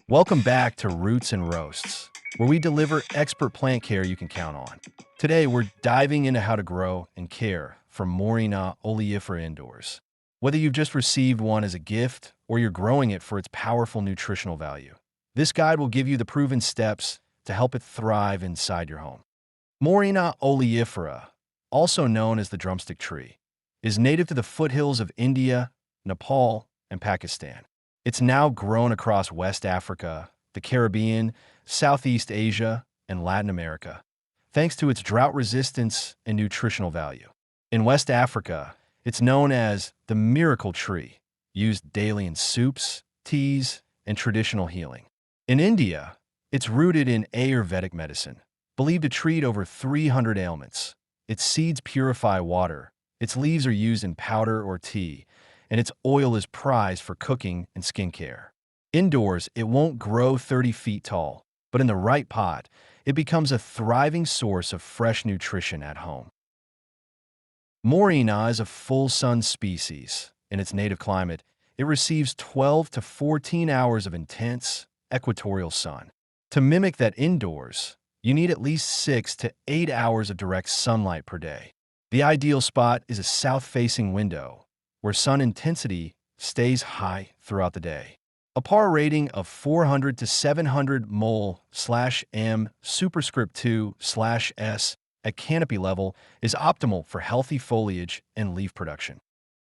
Welcome back to Roots and Roasts, where we deliver expert plant care you can count on. Today, we're diving into how to grow and care for Moringa Oleifera indoors. Whether you've just received one as a gift or you're growing it for its powerful nutritional value, this guide will give you the proven steps to help it thrive inside your home. Moringa Oleifera, also known as the drumstick tree, is native to the foothills of India, Nepal, and Pakistan. It's now grown across West Africa, the Caribbean, Southeast Asia, and Latin America, thanks to its drought resistance and nutritional value. In West Africa, it's known as the miracle tree, used daily in soups, teas, and traditional healing. In India, it's rooted in Ayurvedic medicine, believed to treat over 300 ailments. Its seeds purify water, its leaves are used in powder or tea, and its oil is prized for cooking and skincare. Indoors, it won't grow 30 feet tall, but in the right pot, it becomes a thriving source of fresh nutrition at home. Moringa is a full-sun species. In its native climate, it receives 12 to 14 hours of intense, equatorial sun. To mimic that indoors, you need at least 6 to 8 hours of direct sunlight per day. The ideal spot is a south-facing window, where sun intensity stays high throughout the day. A PAR rating of 400 to 700 mol/m superscript 2/s at canopy level is optimal for healthy foliage and leaf production.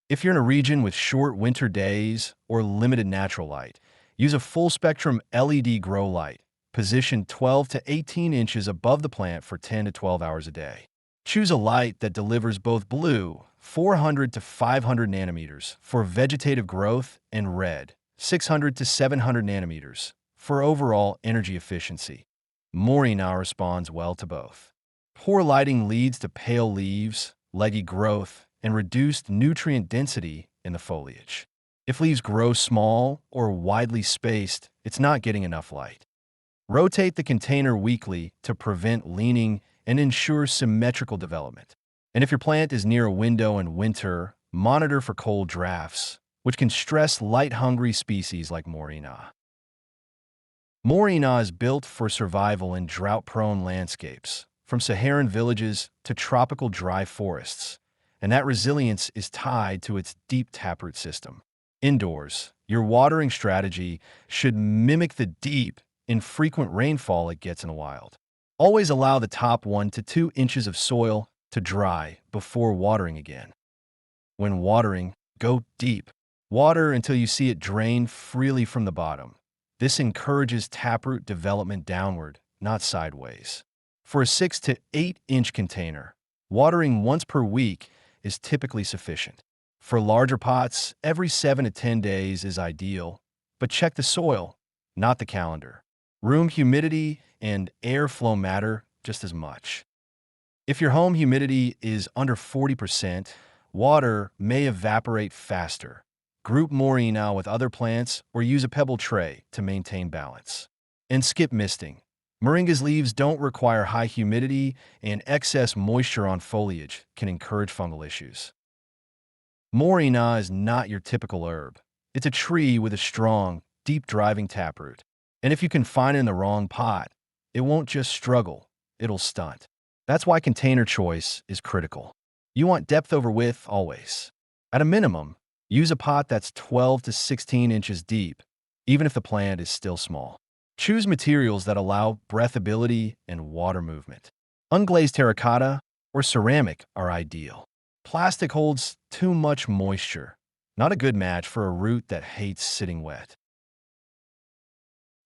If you're in a region with short winter days or limited natural light, use a full-spectrum LED grow light, positioned 12 to 18 inches above the plant for 10 to 12 hours a day. Choose a light that delivers both blue, 400 to 500 nanometers, for vegetative growth, and red, 600 to 700 nanometers, for overall energy efficiency. Moringa responds well to both. Poor lighting leads to pale leaves, leggy growth, and reduced nutrient density in the foliage. If leaves grow small or widely spaced, it's not getting enough light. Rotate the container weekly to prevent leaning and ensure symmetrical development. And if your plant is near a window in winter, monitor for cold drafts, which can stress light-hungry species like Moringa. Moringa is built for survival in drought-prone landscapes, from Saharan villages to tropical dry forests, and that resilience is tied to its deep taproot system. Indoors, your watering strategy should mimic the deep, infrequent rainfall it gets in the wild. Always allow the top 1 to 2 inches of soil to dry before watering again. When watering, go deep. Water until you see it drain freely from the bottom. This encourages taproot development downward, not sideways. For a 6 to 8 inch container, watering once per week is typically sufficient. For larger pots, every 7 to 10 days is ideal, but check the soil, not the calendar. Room humidity and airflow matter just as much. If your home humidity is under 40%, water may evaporate faster. Group Moringa with other plants or use a pebble tray to maintain balance. And skip misting. Moringa's leaves don't require high humidity, and excess moisture on foliage can encourage fungal issues. Moringa is not your typical herb. It's a tree with a strong, deep-driving taproot. And if you confine it in the wrong pot, it won't just struggle, it'll stunt. That's why container choice is critical. You want depth over width always. At a minimum, use a pot that's 12 to 16 inches deep, even if the plant is still small. Choose materials that allow breathability and water movement. Unglazed terracotta or ceramic are ideal. Plastic holds too much moisture, not a good match for a root that hates sitting wet.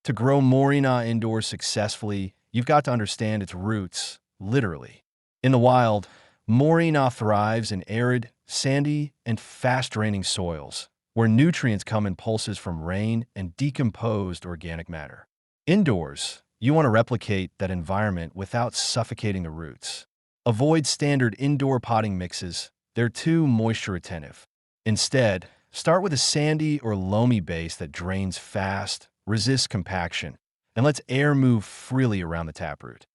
To grow Moringa indoors successfully, you've got to understand its roots, literally. In the wild, Moringa thrives in arid, sandy, and fast-draining soils, where nutrients come in pulses from rain and decomposed organic matter. Indoors, you want to replicate that environment without suffocating the roots. Avoid standard indoor potting mixes, they're too moisture-retentive. Instead, start with a sandy or loamy base that drains fast, resists compaction, and lets air move freely around the taproot.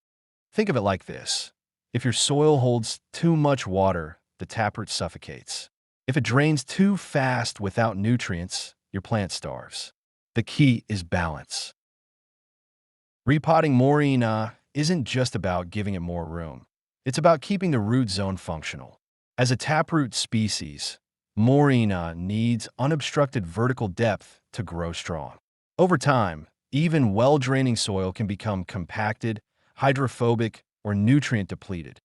Think of it like this. If your soil holds too much water, the taproot suffocates. If it drains too fast without nutrients, your plant starves. The key is balance. Repotting Moringa isn't just about giving it more room. It's about keeping the root zone functional. As a taproot species, Moringa needs unobstructed vertical depth to grow strong. Over time, even well-draining soil can become compacted, hydrophobic, or nutrient depleted.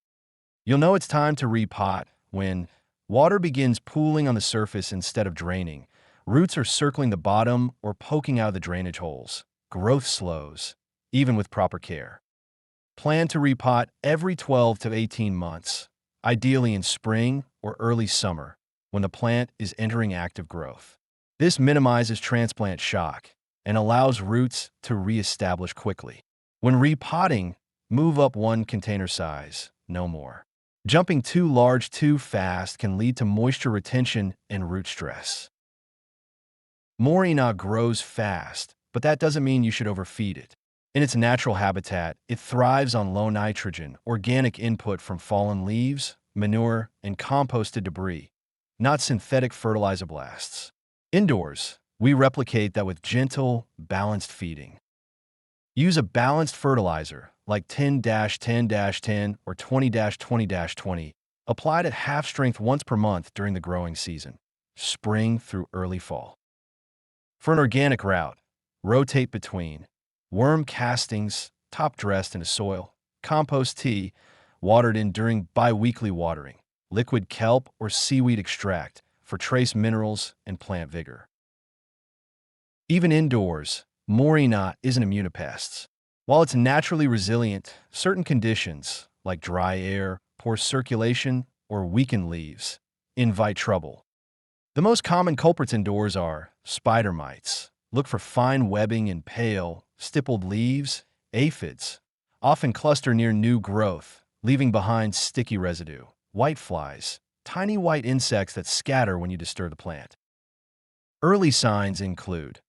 You'll know it's time to repot when water begins pooling on the surface instead of draining, roots are circling the bottom or poking out of the drainage holes. Growth slows, even with proper care. Plan to repot every 12 to 18 months, ideally in spring or early summer when the plant is entering active growth. This minimizes transplant shock and allows roots to reestablish quickly. When repotting, move up one container size, no more. Jumping too large too fast can lead to moisture retention and root stress. Moringa grows fast, but that doesn't mean you should overfeed it. In its natural habitat, it thrives on low nitrogen, organic input from fallen leaves, manure, and composted debris, not synthetic fertilizer blasts. Indoors, we replicate that with gentle, balanced feeding. Use a balanced fertilizer like 10-10-10 or 20-20-20, applied at half strength once per month during the growing season, spring through early fall. For an organic route, rotate between worm castings, top-dressed into soil, compost tea, watered in during bi-weekly watering, liquid kelp or seaweed extract for trace minerals and plant vigor. Even indoors, Moringa isn't immune to pests. While it's naturally resilient, certain conditions, like dry air, poor circulation, or weakened leaves, invite trouble. The most common culprits indoors are spider mites. Look for fine webbing in pale, stippled leaves, aphids, often cluster near new growth, leaving behind sticky residue, whiteflies, tiny white insects that scatter when you disturb the plant. Early signs include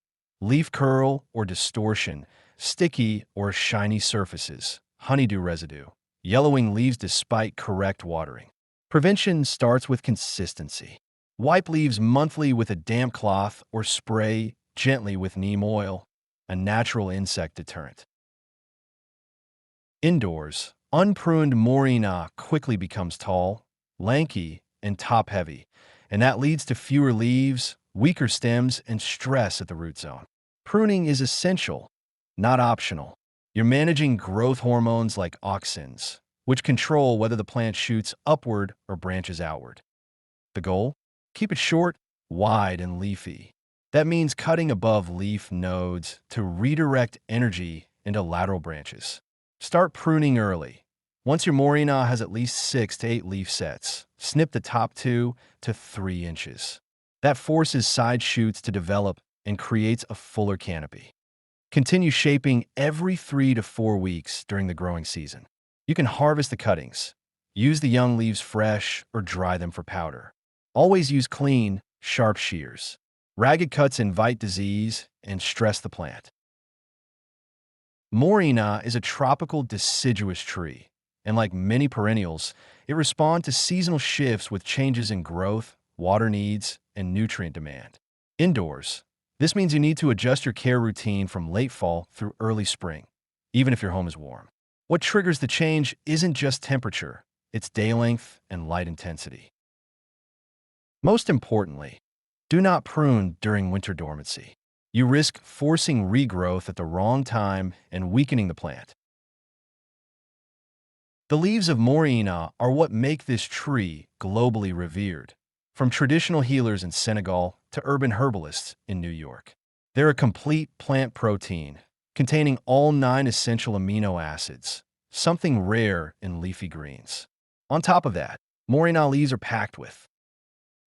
leaf curl or distortion, sticky or shiny surfaces, honeydew residue, yellowing leaves despite correct watering. Prevention starts with consistency. Wipe leaves monthly with a damp cloth or spray gently with neem oil, a natural insect deterrent. Indoors, unpruned Moringa quickly becomes tall, lanky, and top-heavy, and that leads to fewer leaves, weaker stems, and stress at the root zone. Pruning is essential, not optional. You're managing growth hormones like auxins, which control whether the plant shoots upward or branches outward. The goal? Keep it short, wide, and leafy. That means cutting above leaf nodes to redirect energy into lateral branches. Start pruning early. Once your Moringa has at least 6 to 8 leaf sets, snip the top 2 to 3 inches. That forces side shoots to develop and creates a fuller canopy. Continue shaping every 3 to 4 weeks during the growing season. You can harvest the cuttings. Use the young leaves fresh or dry them for powder. Always use clean, sharp shears. Ragged cuts invite disease and stress the plant. Moringa is a tropical deciduous tree, and like many perennials, it responds to seasonal shifts with changes in growth, water needs, and nutrient demand. Indoors, this means you need to adjust your care routine from late fall through early spring, even if your home is warm. What triggers the change isn't just temperature, it's day length and light intensity. Most importantly, do not prune during winter dormancy. You risk forcing regrowth at the wrong time and weakening the plant. The leaves of Moringa are what make this tree globally revered, from traditional healers in Senegal to urban herbalists in New York. They're a complete plant protein containing all 9 essential amino acids, something rare in leafy greens. On top of that, Moringa leaves are packed with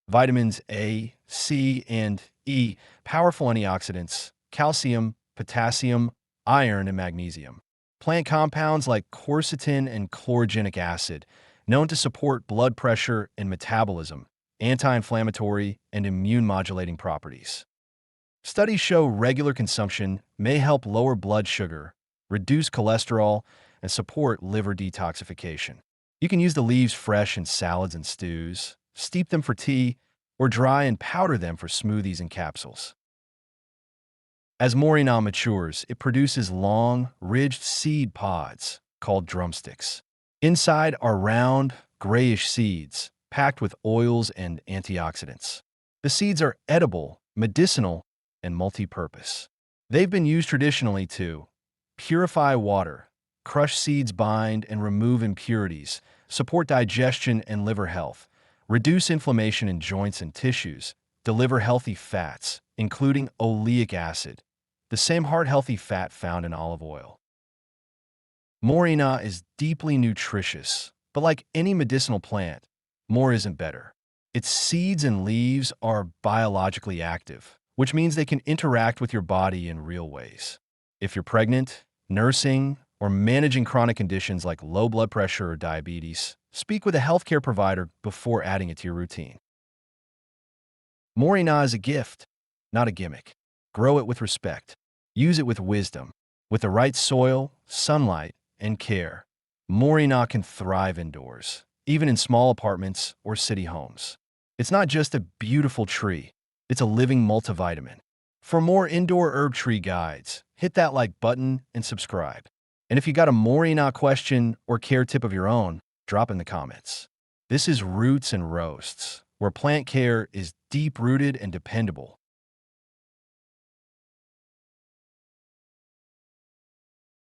vitamins A, C, and E, powerful antioxidants, calcium, potassium, iron, and magnesium. Plant compounds like quercetin and chlorogenic acid, known to support blood pressure and metabolism, anti-inflammatory, and immune-modulating properties. Studies show regular consumption may help lower blood sugar, reduce cholesterol, and support liver detoxification. You can use the leaves fresh in salads and stews, steep them for tea, or dry and powder them for smoothies and capsules. As Moringa matures, it produces long, ridged seed pods called drumsticks. Inside are round, grayish seeds packed with oils and antioxidants. The seeds are edible, medicinal, and multi-purpose. They've been used traditionally to purify water, crush seeds bind and remove impurities, support digestion and liver health, reduce inflammation in joints and tissues, deliver healthy fats, including oleic acid, the same heart-healthy fat found in olive oil. Moringa is deeply nutritious, but like any medicinal plant, more isn't better. Its seeds and leaves are biologically active, which means they can interact with your body in real ways. If you're pregnant, nursing, or managing chronic conditions like low blood pressure or diabetes, speak with a healthcare provider before adding it to your routine. Moringa is a gift, not a gimmick. Grow it with respect. Use it with wisdom. With the right soil, sunlight, and care, Moringa can thrive indoors, even in small apartments or city homes. It's not just a beautiful tree, it's a living multivitamin. For more indoor herb tree guides, hit that like button and subscribe. And if you got a Moringa question or care tip of your own, drop in the comments. This is Roots and Roasts, where plant care is deep-rooted and dependable.